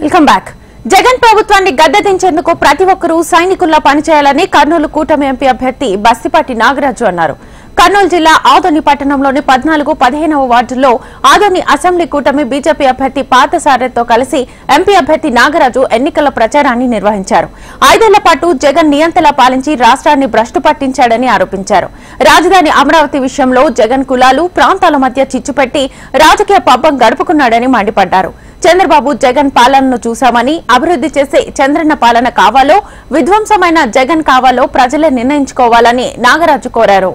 Welcome back. Jagan ప్రభుత్వాన్ని గద్దెదించేందుకు ప్రతి ఒక్కరూ సైనికుల్లా పనిచేయాలని కర్నూలు కూటమి ఎంపీ అభ్యర్థి బస్తిపాటి నాగరాజు అన్నారు. కర్నూలు జిల్లా ఆదోని పట్టణంలోని 14, 15వ వార్డుల్లో ఆదోని అసెంబ్లీ కూటమి బీజేపీ అభ్యర్థి పార్థసారథితో కలిసి ఎంపీ అభ్యర్థి నాగరాజు ఎన్నికల ప్రచారాన్ని నిర్వహించారు. 5 ఏళ్ల పాటు జగన్ నియంతలా పాలించి రాష్ట్రాన్ని భ్రష్టు పట్టించాడని ఆరోపించారు. రాజధాని అమరావతి విషయంలో జగన్ కులాలు, ప్రాంతాల మధ్య చిచ్చుపెట్టి రాజకీయ పబ్బం గడుపుకున్నాడని మండిపడ్డారు. చంద్రబాబు జగన్ పాలనను చూశామని, అభివృద్ధి చేసే చంద్రన్న పాలన కావాలో, విధ్వంసమైన జగన్ కావాలో ప్రజలే నిర్ణయించుకోవాలని నాగరాజు కోరారు.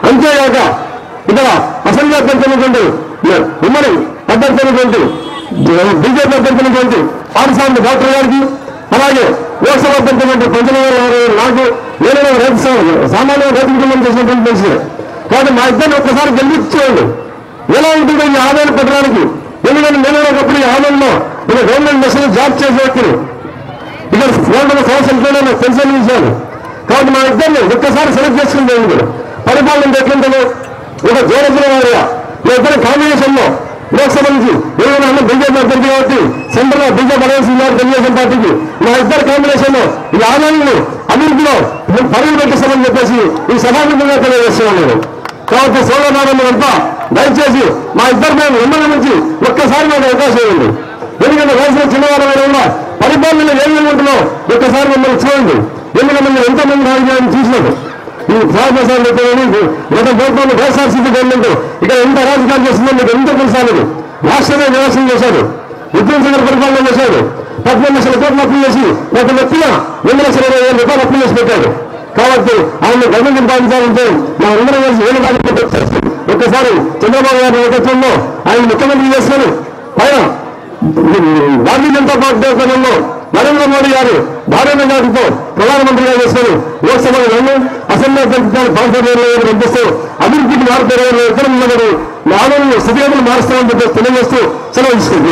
అంతేగాక ఇక్కడ అసెంబ్లీ అభ్యర్థులటువంటి ఉమ్మడి అభ్యర్థులటువంటి బీజేపీ అభ్యర్థులటువంటి పాఠశాల డాక్టర్ గారికి, అలాగే లోక్సభ అభ్యర్థులటువంటి పంచనాలు నాకు నేను రైతు సామాన్య రైతు కుటుంబం చేసినటువంటి తెలిసిన కాబట్టి మా ఇద్దరిని ఒక్కసారి గెలిపించేవాళ్ళు ఎలా ఉంటుందో ఈ ఆదాయం పెట్టడానికి. ఎందుకంటే నేను ఒకప్పుడు ఈ ఆదాయంలో ఇక్కడ గవర్నమెంట్ బస్సులో జాబ్ చేసే వ్యక్తులు ఇక్కడ 400 సంవత్సరాలు నాకు తెలిసిన విషయాలు. కాబట్టి మా ఇద్దరిని ఒక్కసారి సెలెక్ట్ చేసుకుంటే పరిపాలన ఎట్లుంటుందో ఒక జోరజుల వారిగా మా ఇద్దరు కాంబినేషన్ లో లోక్సభ నుంచి ఏమైనా బీజేపీ అభ్యర్థి కాబట్టి సెంటర్ లో బీజేపీ అడగాల్సింది తెలుగుదేశం పార్టీకి మా ఇద్దరు కాంబినేషన్ లో ఈ ఆదాయాన్ని అభివృద్ధిలో పరుగులు పెట్టిస్తామని చెప్పేసి ఈ సభాముఖంగా తెలియజేస్తున్నాను నేను. కాబట్టి సోదరులారా అంతా దయచేసి మా ఇద్దరు మేము ఎమ్మెల్యే నుంచి ఒక్కసారి మాకు అవకాశం ఇవ్వండి. ఎందుకంటే వయసులో చిన్నవారు పరిపాలనలో ఏం ఉంటుందో ఒక్కసారి మమ్మల్ని చూడండి. ఎందుకంటే మేము ఎంతో మంది రాజకీయాన్ని చూసినట్టు ఈ ప్రసాద్ చెప్పేది గత ప్రభుత్వంలో వైఎస్ఆర్సీపీ గవర్నమెంట్ ఇక్కడ ఎంత రాజకీయాలు చేస్తుందో మీకు ఎంతో తెలుసారు. రాష్ట్రమే నివాసం చేశారు, విధ్వంసకర పరిపాలన చేశారు. 14 లక్షల కోట్లు అప్పులు చేసి ప్రతి వ్యక్తిగా 2,20,000 రూపాయలు అప్పులు చేసి పెట్టారు. కాబట్టి ఆయన గవర్నమెంట్ పాలించాలంటే మా అందరం కలిసి ఏమి రాజకీయ ఒక్కసారి చంద్రబాబు గారి నేతృత్వంలో ఆయన ముఖ్యమంత్రి చేసుకొని పైన భారతీయ జనతా పార్టీ నేతృత్వంలో నరేంద్ర మోడీ గారు భారత జాతితో ప్రధానమంత్రిగా చేసుకొని లోక్సభలో 2 అసెంబ్లీ అభ్యర్థులను పంపిస్తూ అభివృద్ధికి మారుతారు. ఇతర ఆదాయాన్ని స్థితిగతులు మారుస్తామని చెప్పేసి తెలియజేస్తూ సెలవు తీసుకుంటున్నారు.